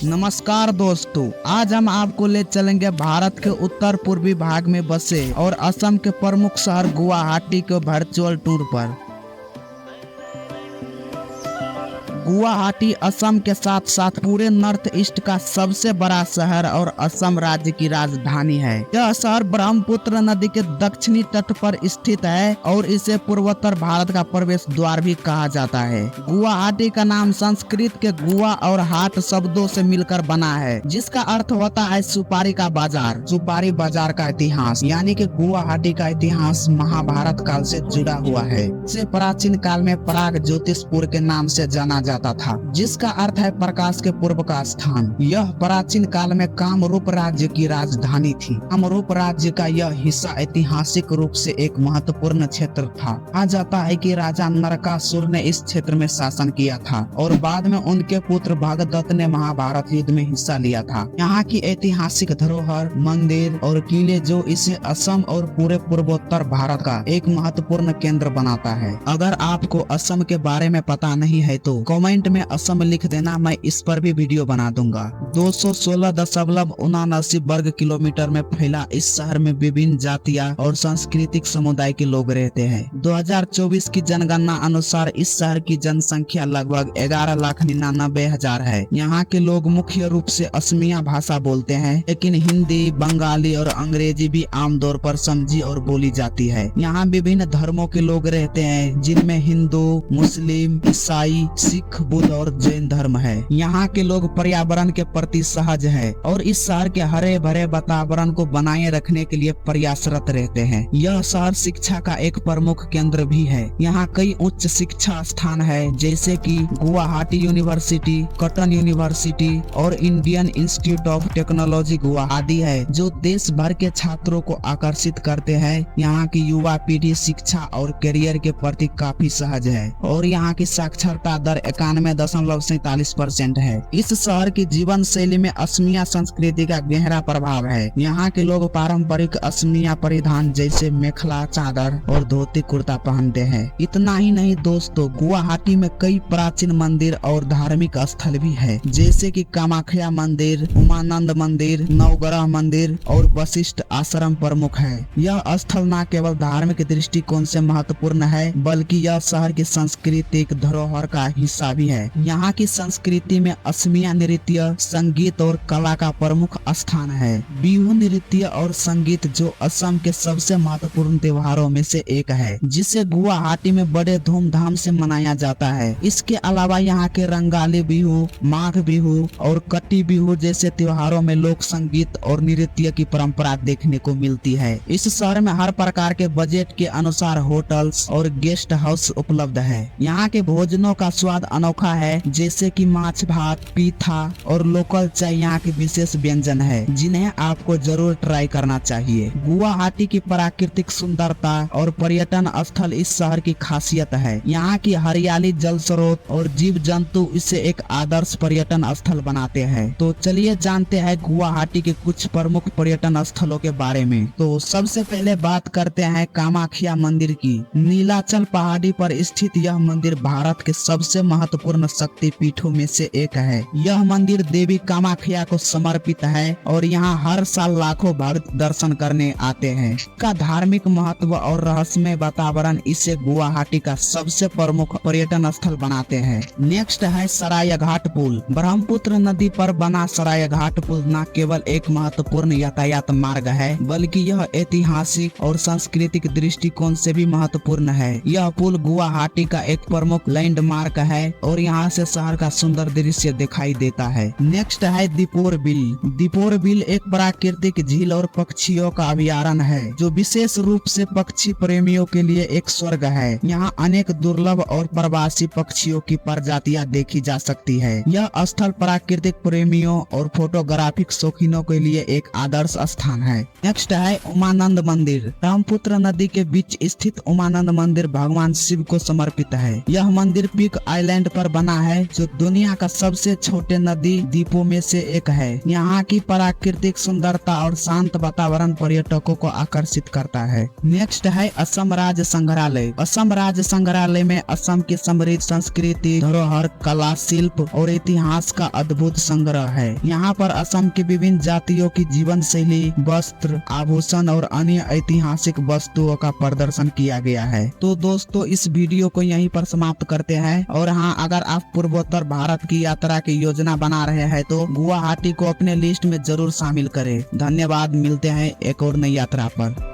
नमस्कार दोस्तों, आज हम आपको ले चलेंगे भारत के उत्तर पूर्वी भाग में बसे और असम के प्रमुख शहर गुवाहाटी के वर्चुअल टूर पर। गुवाहाटी असम के साथ साथ पूरे नॉर्थ ईस्ट का सबसे बड़ा शहर और असम राज्य की राजधानी है। यह शहर ब्रह्मपुत्र नदी के दक्षिणी तट पर स्थित है और इसे पूर्वोत्तर भारत का प्रवेश द्वार भी कहा जाता है। गुवाहाटी का नाम संस्कृत के गुआ और हाट शब्दों से मिलकर बना है, जिसका अर्थ होता है सुपारी का बाजार। सुपारी बाजार का इतिहास यानी कि गुवाहाटी का इतिहास महाभारत काल से जुड़ा हुआ है। इसे प्राचीन काल में प्राग ज्योतिषपुर के नाम से जाना जाता था, जिसका अर्थ है प्रकाश के पूर्व का स्थान। यह प्राचीन काल में कामरूप राज्य की राजधानी थी। कामरूप राज्य का यह हिस्सा ऐतिहासिक रूप से एक महत्वपूर्ण क्षेत्र था। कहा जाता है कि राजा नरकासुर ने इस क्षेत्र में शासन किया था और बाद में उनके पुत्र भगदत्त ने महाभारत युद्ध में हिस्सा लिया था। यहाँ की ऐतिहासिक धरोहर, मंदिर और किले जो इसे असम और पूरे पूर्वोत्तर भारत का एक महत्वपूर्ण केंद्र बनाता है। अगर आपको असम के बारे में पता नहीं है तो कमेंट में असम लिख देना, मैं इस पर भी वीडियो बना दूंगा। 216.79 वर्ग किलोमीटर में फैला इस शहर में विभिन्न जातियां और सांस्कृतिक समुदाय के लोग रहते हैं। 2024 की जनगणना अनुसार इस शहर की जनसंख्या लगभग 11,99,000 है। यहाँ के लोग मुख्य रूप से असमिया भाषा बोलते हैं, लेकिन हिंदी, बंगाली और अंग्रेजी भी आमतौर पर समझी और बोली जाती है। यहाँ विभिन्न धर्मों के लोग रहते हैं, जिनमें हिंदू, मुस्लिम, ईसाई, सिख, बुद्ध और जैन धर्म है। यहाँ के लोग पर्यावरण के प्रति सहज है और इस शहर के हरे भरे वातावरण को बनाए रखने के लिए प्रयासरत रहते हैं। यह शहर शिक्षा का एक प्रमुख केंद्र भी है। यहाँ कई उच्च शिक्षा स्थान है, जैसे कि गुवाहाटी यूनिवर्सिटी, कॉटन यूनिवर्सिटी और Indian institute of technology Guwahati है, जो देश भर के छात्रों को आकर्षित करते हैं। यहाँ की युवा पीढ़ी शिक्षा और करियर के प्रति काफी सहज है और यहाँ की साक्षरता दर 91.47% है। इस शहर की जीवन शैली में असमिया संस्कृति का गहरा प्रभाव है। यहाँ के लोग पारंपरिक असमिया परिधान जैसे मेखला, चादर और धोती कुर्ता पहनते हैं। इतना ही नहीं दोस्तों, गुवाहाटी में कई प्राचीन मंदिर और धार्मिक स्थल भी है, जैसे कि कामाख्या मंदिर, उमानंद मंदिर, नवग्रह मंदिर और वशिष्ठ आश्रम प्रमुख है। यह स्थल न केवल धार्मिक दृष्टिकोण से महत्वपूर्ण है, बल्कि यह शहर की सांस्कृतिक धरोहर का हिस्सा भी है। यहाँ की संस्कृति में असमिया नृत्य, संगीत और कला का प्रमुख स्थान है। बिहू नृत्य और संगीत जो असम के सबसे महत्वपूर्ण त्योहारों में से एक है, जिसे गुवाहाटी में बड़े धूमधाम से मनाया जाता है। इसके अलावा यहाँ के रंगाली बिहू, माघ बिहू और कटी बिहू जैसे त्योहारों में लोक संगीत और नृत्य की परंपरा देखने को मिलती है। इस शहर में हर प्रकार के बजट के अनुसार होटल्स और गेस्ट हाउस उपलब्ध है। यहाँ के भोजनों का स्वाद अनोखा है, जैसे कि माछ भात, पीठा और लोकल चाय यहाँ के विशेष व्यंजन है, जिन्हें आपको जरूर ट्राई करना चाहिए। गुवाहाटी की प्राकृतिक सुंदरता और पर्यटन स्थल इस शहर की खासियत है। यहाँ की हरियाली, जल स्रोत और जीव जंतु इसे एक आदर्श पर्यटन स्थल बनाते हैं। तो चलिए जानते हैं गुवाहाटी के कुछ प्रमुख पर्यटन स्थलों के बारे में। तो सबसे पहले बात करते हैं कामाख्या मंदिर की। नीलाचल पहाड़ी पर स्थित यह मंदिर भारत के सबसे महत्वपूर्ण शक्ति पीठों में से एक है। यह मंदिर देवी कामाख्या को समर्पित है और यहाँ हर साल लाखों भक्त दर्शन करने आते हैं। इसका धार्मिक महत्व और रहस्यमय वातावरण इसे गुवाहाटी का सबसे प्रमुख पर्यटन स्थल बनाते हैं। नेक्स्ट है सरायघाट पुल। ब्रह्मपुत्र नदी पर बना सरायघाट पुल न केवल एक महत्वपूर्ण यातायात मार्ग है, बल्कि यह ऐतिहासिक और सांस्कृतिक दृष्टिकोण से भी महत्वपूर्ण है। यह पुल गुवाहाटी का एक प्रमुख लैंडमार्क है और यहाँ से शहर का सुंदर दृश्य दिखाई देता है। नेक्स्ट है दीपोर बिल। दीपोर बिल एक प्राकृतिक झील और पक्षियों का अभयारण्य है, जो विशेष रूप से पक्षी प्रेमियों के लिए एक स्वर्ग है। यहाँ अनेक दुर्लभ और प्रवासी पक्षियों की प्रजातियां देखी जा सकती है। यह स्थल प्राकृतिक प्रेमियों और फोटोग्राफिक शौकीनों के लिए एक आदर्श स्थान है। नेक्स्ट है उमानंद मंदिर। ब्रह्मपुत्र नदी के बीच स्थित उमानंद मंदिर भगवान शिव को समर्पित है। यह मंदिर पीक आइलैंड आइलैंड पर बना है, जो दुनिया का सबसे छोटे नदी द्वीपों में से एक है। यहाँ की प्राकृतिक सुंदरता और शांत वातावरण पर्यटकों को आकर्षित करता है। नेक्स्ट है असम राज्य संग्रहालय। असम राज्य संग्रहालय में असम की समृद्ध संस्कृति, धरोहर, कला, शिल्प और इतिहास का अद्भुत संग्रह है। यहाँ पर असम की विभिन्न जातियों की जीवन शैली, वस्त्र, आभूषण और अन्य ऐतिहासिक वस्तुओं का प्रदर्शन किया गया है। तो दोस्तों इस वीडियो को यहीं पर समाप्त करते हैं। और हाँ, अगर आप पूर्वोत्तर भारत की यात्रा की योजना बना रहे हैं तो गुवाहाटी को अपने लिस्ट में जरूर शामिल करें। धन्यवाद, मिलते हैं एक और नई यात्रा पर।